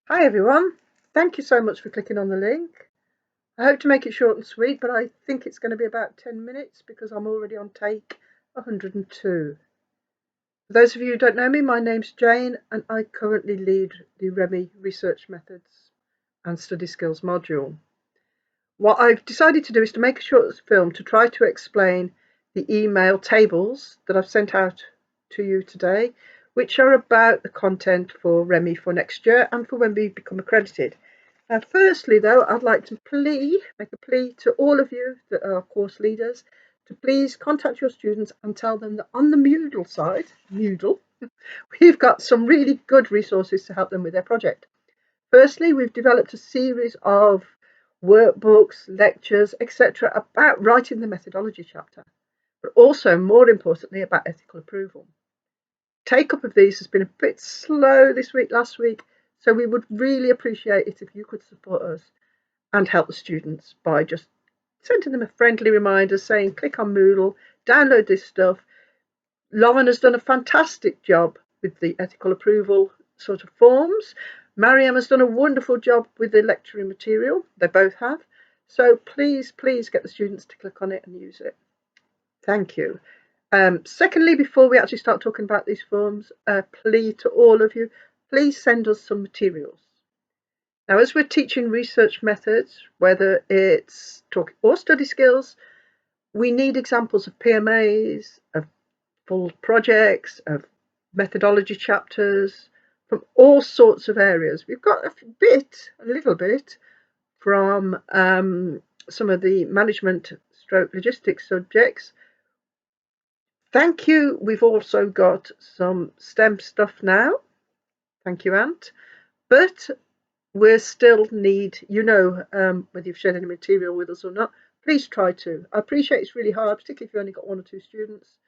Hi everyone, thank you so much for clicking on the link. I hope to make it short and sweet, but I think it's going to be about 10 minutes because I'm already on take 102. For those of you who don't know me, my name's Jane and I currently lead the Reme Research Methods and Study Skills module. What I've decided to do is to make a short film to try to explain the email tables that I've sent out to you today, which are about the content for Reme for next year and for when we become accredited. Firstly, though, I'd like to make a plea to all of you that are course leaders to please contact your students and tell them that on the Moodle side, we've got some really good resources to help them with their project. Firstly, we've developed a series of workbooks, lectures, etc., about writing the methodology chapter, but also, more importantly, about ethical approval. Take up of these has been a bit slow this week, last week, so we would really appreciate it if you could support us and help the students by just sending them a friendly reminder saying, click on Moodle, download this stuff. Lauren has done a fantastic job with the ethical approval sort of forms. Mariam has done a wonderful job with the lecturing material. They both have. So please, please get the students to click on it and use it. Thank you. Secondly, before we actually start talking about these forms, a plea to all of you, please send us some materials. Now, as we're teaching research methods, whether it's talk or study skills, we need examples of PMAs, of full projects, of methodology chapters from all sorts of areas. We've got a little bit from some of the management stroke logistics subjects. Thank you. We've also got some STEM stuff now. Thank you, Ant. But we still need, whether you've shared any material with us or not, please try to. I appreciate it's really hard, particularly if you've only got one or two students,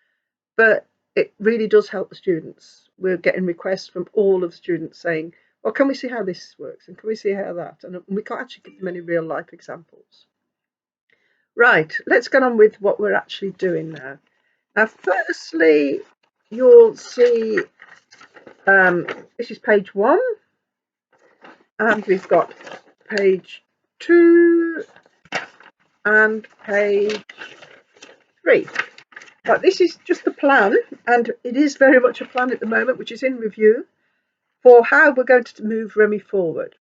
but it really does help the students. We're getting requests from all of the students saying, well, can we see how this works? And can we see how that? And we can't actually give them any real life examples. Right, let's get on with what we're actually doing now. Now, firstly, you'll see this is page 1, and we've got page 2 and page 3. But this is just the plan, and it is very much a plan at the moment, which is in review, for how we're going to move Reme forward.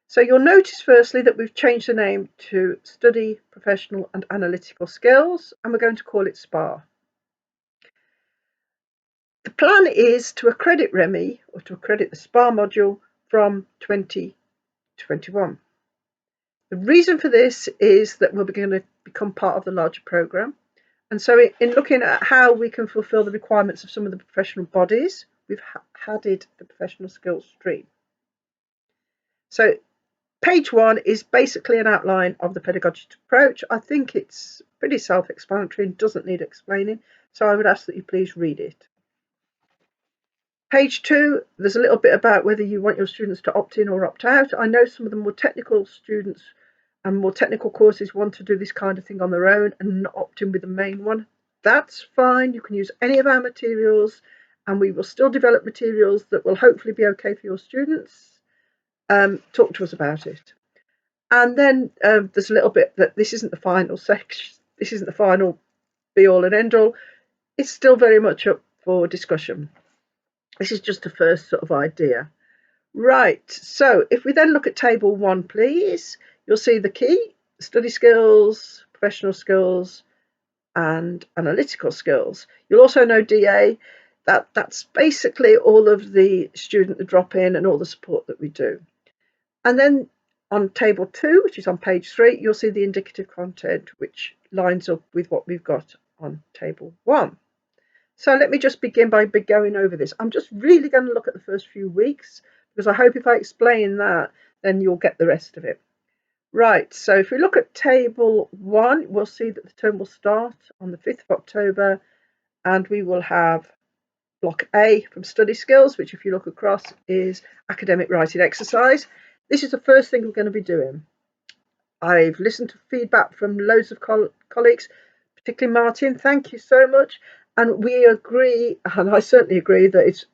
So you'll notice firstly that we've changed the name to Study Professional and Analytical Skills, and we're going to call it SPAR. The plan is to accredit Reme, or to accredit the SPAR module, from 2021. The reason for this is that we're going to become part of the larger programme. And so in looking at how we can fulfil the requirements of some of the professional bodies, we've added the professional skills stream. So page 1 is basically an outline of the pedagogic approach. I think it's pretty self-explanatory and doesn't need explaining, so I would ask that you please read it. Page 2, there's a little bit about whether you want your students to opt in or opt out. I know some of the more technical students and more technical courses want to do this kind of thing on their own and not opt in with the main one. That's fine. You can use any of our materials, and we will still develop materials that will hopefully be okay for your students. Talk to us about it. And then there's a little bit that this isn't the final section. This isn't the final be all and end all. It's still very much up for discussion. This is just a first sort of idea. Right, so if we then look at table 1, please, you'll see the key, study skills, professional skills, and analytical skills. You'll also know DA, that's basically all of the student drop-in and all the support that we do. And then on table 2, which is on page 3, you'll see the indicative content, which lines up with what we've got on table 1. So let me just begin by going over this. I'm just really going to look at the first few weeks, because I hope if I explain that, then you'll get the rest of it. Right, so if we look at table 1, we'll see that the term will start on the 5th of October, and we will have block A from study skills, which if you look across is academic writing exercise. This is the first thing we're going to be doing. I've listened to feedback from loads of colleagues, particularly Martin. Thank you so much. And we agree, and I certainly agree, that it's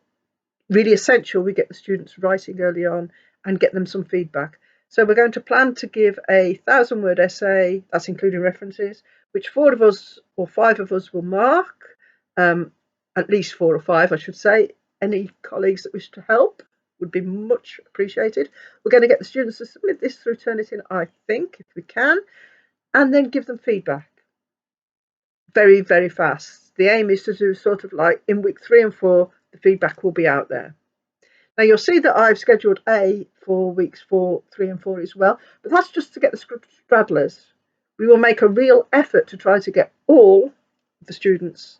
really essential we get the students writing early on and get them some feedback. So we're going to plan to give a 1,000-word essay, that's including references, which 4 of us or 5 of us will mark, at least 4 or 5, I should say. Any colleagues that wish to help would be much appreciated. We're going to get the students to submit this through Turnitin, I think, if we can, and then give them feedback very, very fast. The aim is to do sort of like in week 3 and 4, the feedback will be out there. Now you'll see that I've scheduled A for weeks 4, 3 and 4 as well, but that's just to get the straddlers. We will make a real effort to try to get all the students,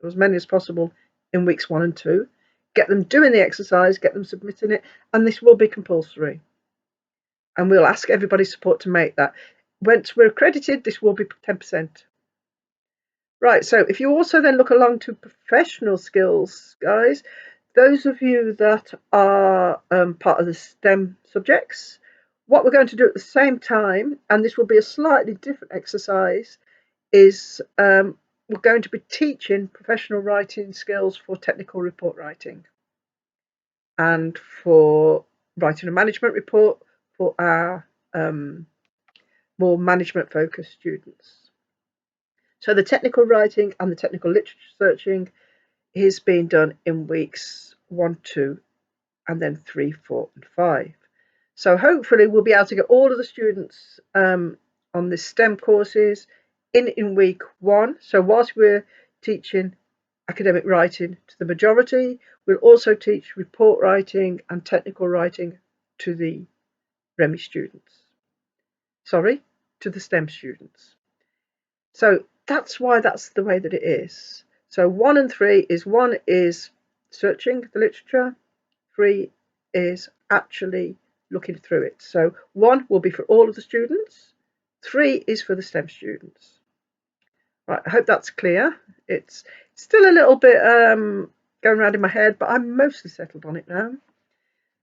as many as possible, in weeks 1 and 2, get them doing the exercise, get them submitting it, and this will be compulsory. And we'll ask everybody's support to make that. Once we're accredited, this will be 10%. Right, so if you also then look along to professional skills, guys, those of you that are part of the STEM subjects, what we're going to do at the same time, and this will be a slightly different exercise, is we're going to be teaching professional writing skills for technical report writing and for writing a management report for our more management focused students. So the technical writing and the technical literature searching is being done in weeks 1, 2, and then 3, 4, and 5. So hopefully we'll be able to get all of the students on the STEM courses in week 1. So whilst we're teaching academic writing to the majority, we'll also teach report writing and technical writing to the Reme students. Sorry, to the STEM students. So that's why that's the way that it is. So 1 and 3 is 1 is searching the literature, 3 is actually looking through it. So 1 will be for all of the students, 3 is for the STEM students. Right, I hope that's clear. It's still a little bit going around in my head, but I'm mostly settled on it now.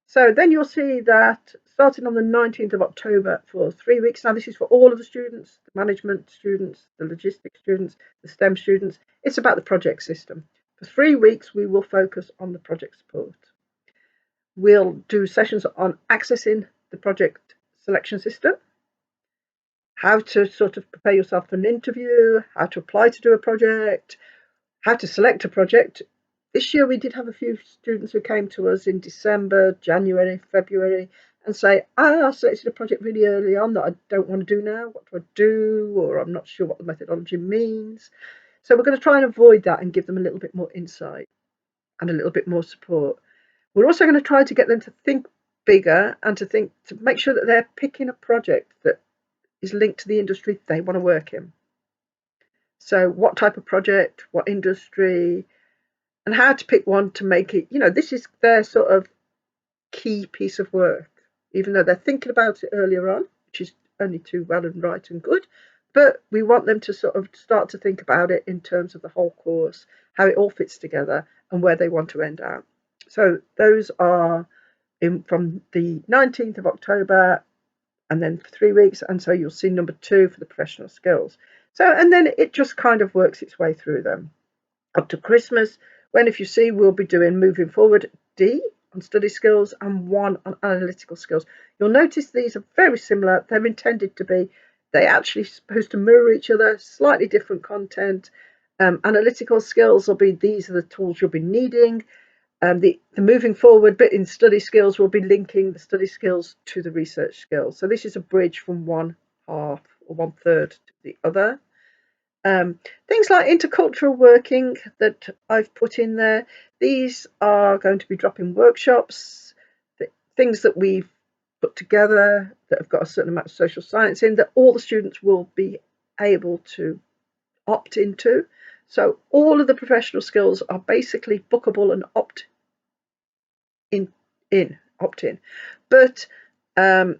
So then you'll see that starting on the 19th of October for 3 weeks. Now this is for all of the students, the management students, the logistics students, the STEM students. It's about the project system. For 3 weeks, we will focus on the project support. We'll do sessions on accessing the project selection system, how to sort of prepare yourself for an interview, how to apply to do a project, how to select a project. This year we did have a few students who came to us in December, January, February and say, I selected a project really early on that I don't want to do now. What do I do? Or I'm not sure what the methodology means. So we're going to try and avoid that and give them a little bit more insight and a little bit more support. We're also going to try to get them to think bigger and to make sure that they're picking a project that is linked to the industry they want to work in. So what type of project, what industry, and how to pick one to make it, this is their sort of key piece of work, even though they're thinking about it earlier on, which is only too well and right and good. But we want them to sort of start to think about it in terms of the whole course, how it all fits together and where they want to end out. So those are from the 19th of October and then for 3 weeks. And so you'll see number 2 for the professional skills. So, and then it just kind of works its way through them up to Christmas, when, if you see, we'll be doing moving forward D on study skills and 1 on analytical skills. You'll notice these are very similar. They're intended to be. They actually supposed to mirror each other, slightly different content. Analytical skills will be, these are the tools you'll be needing. The moving forward bit in study skills will be linking the study skills to the research skills. So this is a bridge from one half or 1/3 to the other. Things like intercultural working that I've put in there. These are going to be drop-in workshops, things that we've put together that have got a certain amount of social science in that all the students will be able to opt into. So all of the professional skills are basically bookable and opt in. But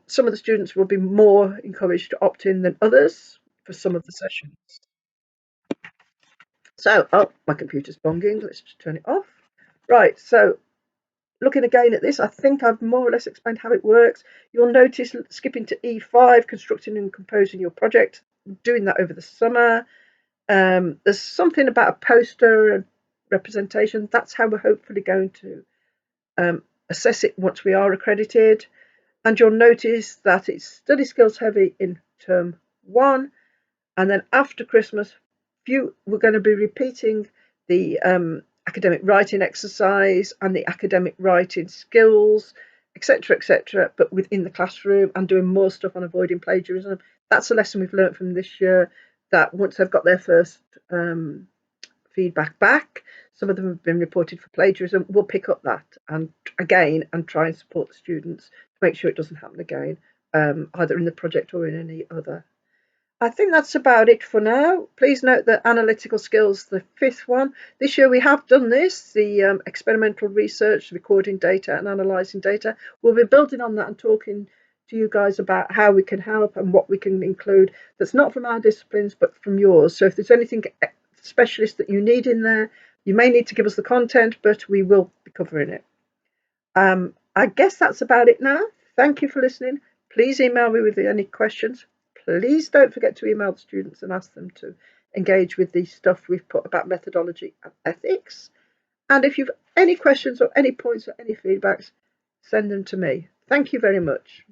some of the students will be more encouraged to opt in than others for some of the sessions. So, oh, my computer's bonging. Let's just turn it off. Right, so looking again at this, I think I've more or less explained how it works. You'll notice skipping to E5, constructing and composing your project, doing that over the summer. There's something about a poster and representation. That's how we're hopefully going to assess it once we are accredited. And you'll notice that it's study skills heavy in term 1, and then after Christmas, we're going to be repeating the academic writing exercise and the academic writing skills, etc., but within the classroom, and doing more stuff on avoiding plagiarism. That's a lesson we've learned from this year, that once they've got their first feedback back, some of them have been reported for plagiarism, we'll pick up that and try and support the students to make sure it doesn't happen again, either in the project or in any other. I think that's about it for now. Please note that analytical skills, the 5th one. This year we have done this, the experimental research, recording data and analysing data. We'll be building on that and talking to you guys about how we can help and what we can include that's not from our disciplines but from yours. So if there's anything specialist that you need in there, you may need to give us the content, but we will be covering it. I guess that's about it now. Thank you for listening. Please email me with any questions. Please don't forget to email the students and ask them to engage with the stuff we've put about methodology and ethics. And if you've any questions or any points or any feedbacks, send them to me. Thank you very much.